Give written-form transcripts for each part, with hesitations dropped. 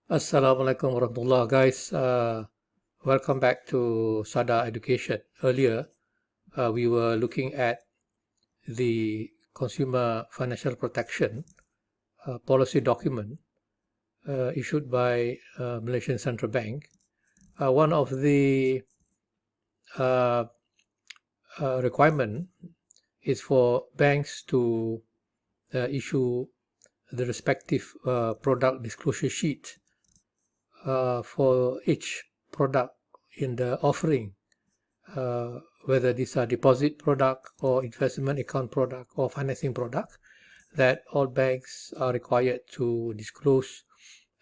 Assalamualaikum warahmatullah, guys. Welcome back to Sada Education. Earlier, we were looking at the Consumer Financial Protection policy document issued by Malaysian Central Bank. One of the uh, requirement is for banks to issue the respective product disclosure sheet for each product in the offering, whether these are deposit product or investment account product or financing product, that all banks are required to disclose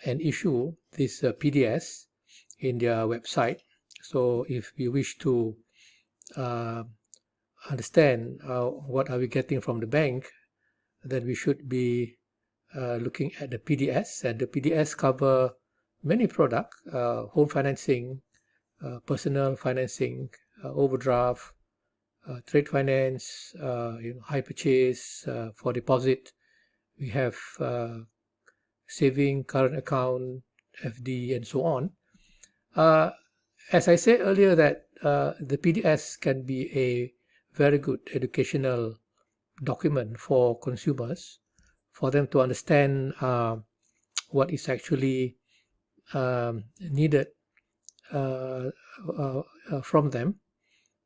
and issue this PDS in their website. So if we wish to uh, understand what are we getting from the bank, then we should be looking at the PDS, and the PDS cover many products: home financing, personal financing, overdraft, trade finance, high purchase for deposit. We have saving, current account, FD, and so on. As I said earlier, that the PDS can be a very good educational document for consumers, for them to understand what is actually needed from them,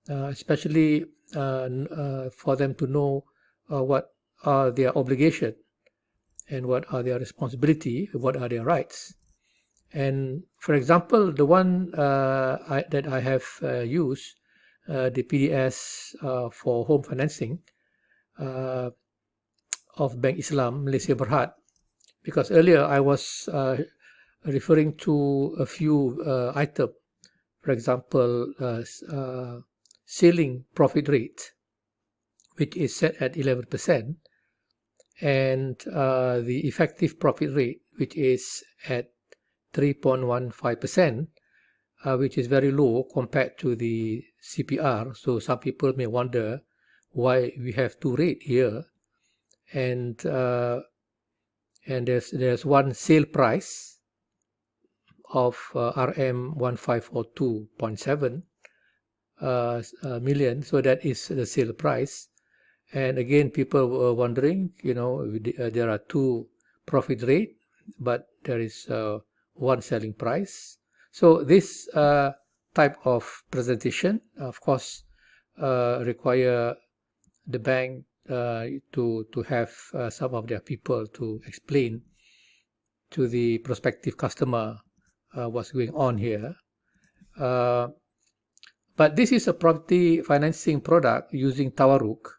especially for them to know what are their obligation and what are their responsibility, what are their rights. And for example, the one that I have used, the PDS for home financing of Bank Islam Malaysia Berhad, because earlier I was referring to a few items. For example, ceiling profit rate, which is set at 11%, and the effective profit rate, which is at 3.15%, which is very low compared to the CPR. So some people may wonder why we have two rates here, and there's one sale price of RM 1542.7 million. So that is the sale price. And again, people were wondering, there are two profit rate, but there is one selling price. So this type of presentation, of course, require the bank to have some of their people to explain to the prospective customer what's going on here. But this is a property financing product using Tawaruk.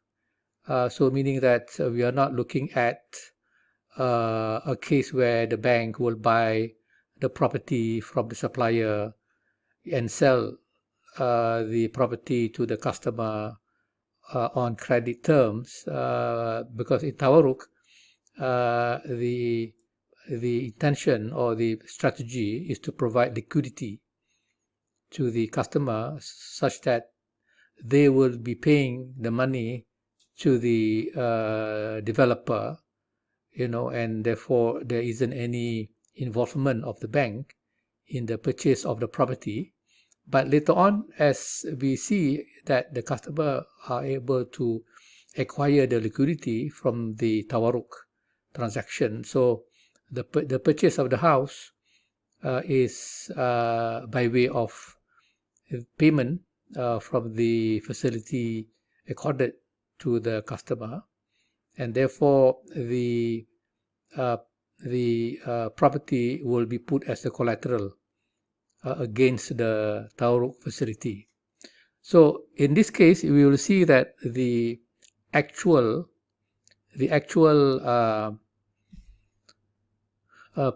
So meaning that we are not looking at a case where the bank will buy the property from the supplier and sell the property to the customer on credit terms, because in Tawaruk, the intention or the strategy is to provide liquidity to the customer such that they will be paying the money to the developer, and therefore there isn't any involvement of the bank in the purchase of the property. But later on, as we see that the customer are able to acquire the liquidity from the Tawaruk transaction, so the purchase of the house is by way of payment from the facility accorded to the customer, and therefore the property will be put as a collateral against the Tawaruk facility. So in this case, we will see that the actual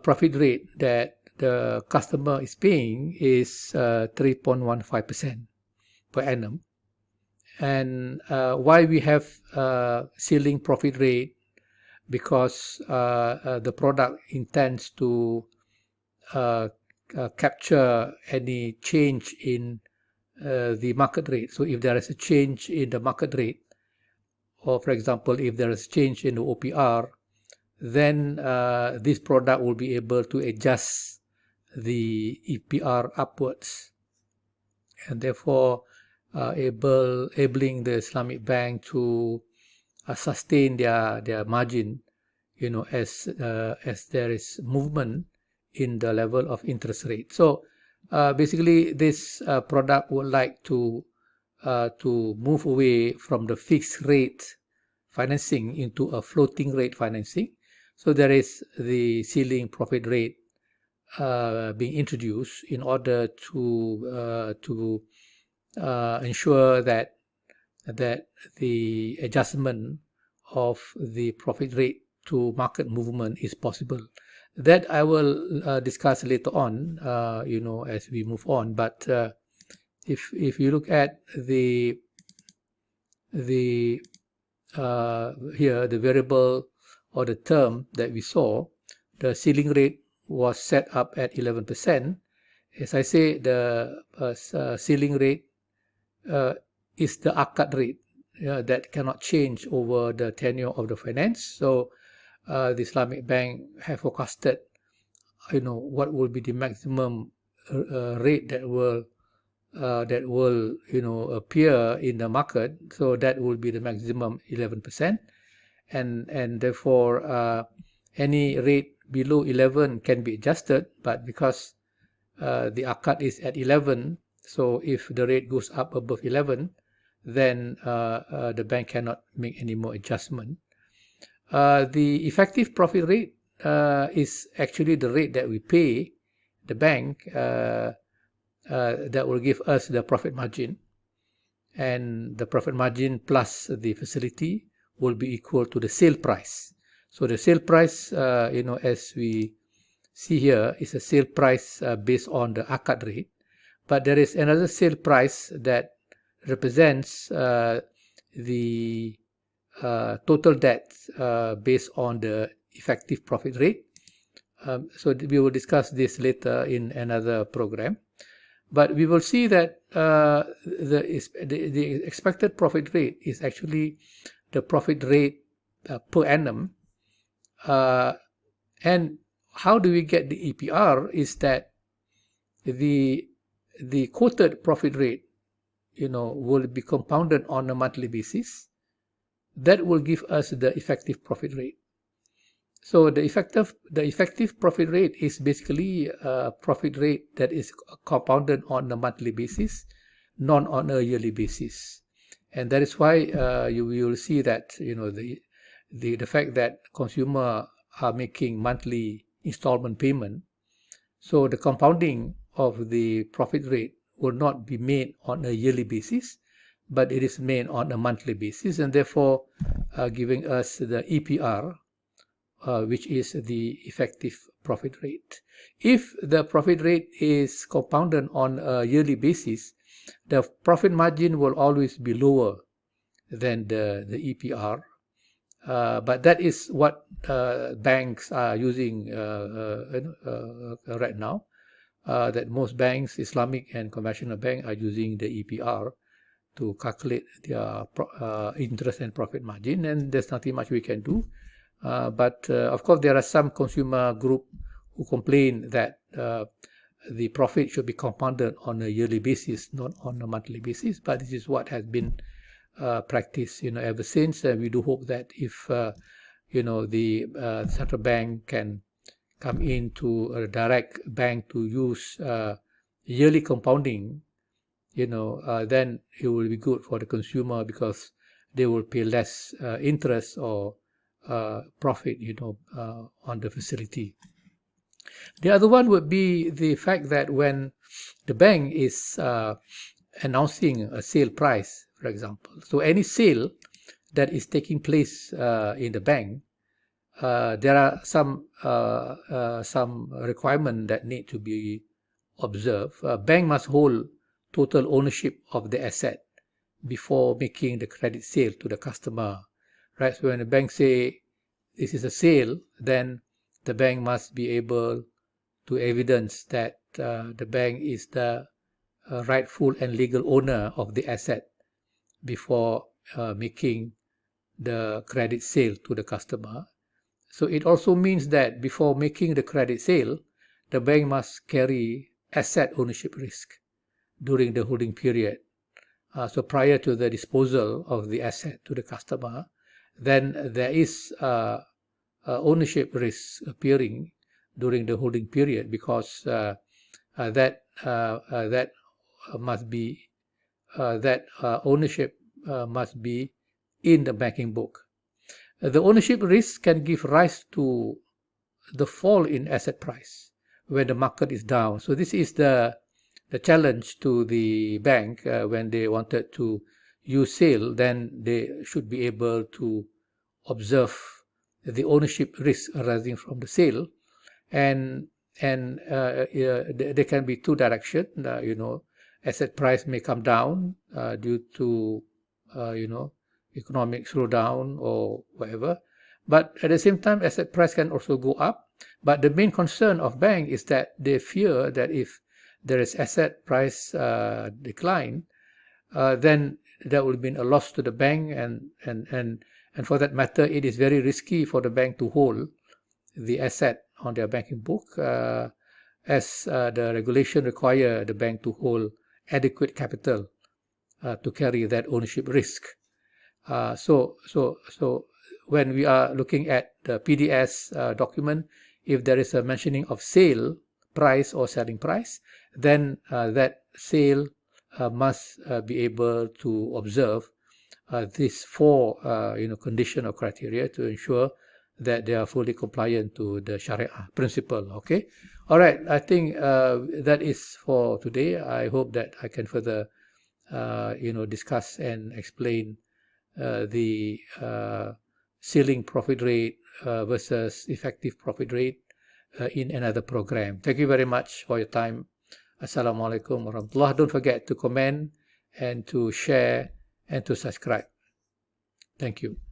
profit rate that the customer is paying is 3.15% per annum. And why we have ceiling profit rate? Because the product intends to capture any change in the market rate. So if there is a change in the market rate, or for example, if there is a change in the OPR, then this product will be able to adjust the EPR upwards, and therefore enabling the Islamic Bank to sustain their margin, as there is movement in the level of interest rate. So basically, this product would like to move away from the fixed rate financing into a floating rate financing. So there is the ceiling profit rate being introduced in order to ensure that the adjustment of the profit rate to market movement is possible. That I will discuss later on, as we move on. But if you look at the here, the variable or the term that we saw, the ceiling rate was set up at 11%. As I say, the ceiling rate is the akad rate that cannot change over the tenure of the finance. So the Islamic Bank have forecasted, what will be the maximum rate that will appear in the market. So that will be the maximum 11%, and therefore any rate below 11 can be adjusted. But because the akad is at 11, so if the rate goes up above 11, then the bank cannot make any more adjustment. The effective profit rate is actually the rate that we pay the bank that will give us the profit margin, and the profit margin plus the facility will be equal to the sale price. So the sale price, as we see here, is a sale price based on the akad rate. But there is another sale price that represents the total debt based on the effective profit rate. So we will discuss this later in another program. But we will see that the expected profit rate is actually the profit rate per annum. And how do we get the EPR is that the quoted profit rate, will be compounded on a monthly basis. That will give us the effective profit rate. So the effective profit rate is basically a profit rate that is compounded on a monthly basis, not on a yearly basis. And that is why you will see that the fact that consumer are making monthly installment payment, so the compounding of the profit rate will not be made on a yearly basis, but it is made on a monthly basis, and therefore giving us the EPR, which is the effective profit rate. If the profit rate is compounded on a yearly basis, the profit margin will always be lower than the EPR. But that is what banks are using right now. That most banks, Islamic and conventional bank, are using the EPR to calculate their interest and profit margin, and there's nothing much we can do. But of course, there are some consumer group who complain that the profit should be compounded on a yearly basis, not on a monthly basis. But this is what has been practiced, ever since. And we do hope that if the central bank can come into a direct bank to use yearly compounding, then it will be good for the consumer, because they will pay less interest or profit, on the facility. The other one would be the fact that when the bank is announcing a sale price, for example, so any sale that is taking place in the bank, there are some requirement that need to be observed. A bank must hold total ownership of the asset before making the credit sale to the customer, right? So when the bank say this is a sale, then the bank must be able to evidence that the bank is the rightful and legal owner of the asset before making the credit sale to the customer. So it also means that before making the credit sale, the bank must carry asset ownership risk during the holding period. So prior to the disposal of the asset to the customer, then there is ownership risk appearing during the holding period, because that ownership must be in the banking book. The ownership risk can give rise to the fall in asset price when the market is down. So this is the challenge to the bank when they wanted to use sale. Then they should be able to observe the ownership risk arising from the sale, and there can be two directions. Asset price may come down due to economic slowdown or whatever, but at the same time asset price can also go up. But the main concern of bank is that they fear that if there is asset price decline, then that will mean a loss to the bank, and for that matter, it is very risky for the bank to hold the asset on their banking book, as the regulation require the bank to hold adequate capital to carry that ownership risk. So when we are looking at the PDS document, if there is a mentioning of sale price or selling price, then that sale must be able to observe these four condition or criteria to ensure that they are fully compliant to the Sharia principle. Okay, all right. I think that is for today. I hope that I can further discuss and explain the ceiling profit rate versus effective profit rate in another program. Thank you very much for your time. Assalamualaikum warahmatullahi. Don't forget to comment and to share and to subscribe. Thank you.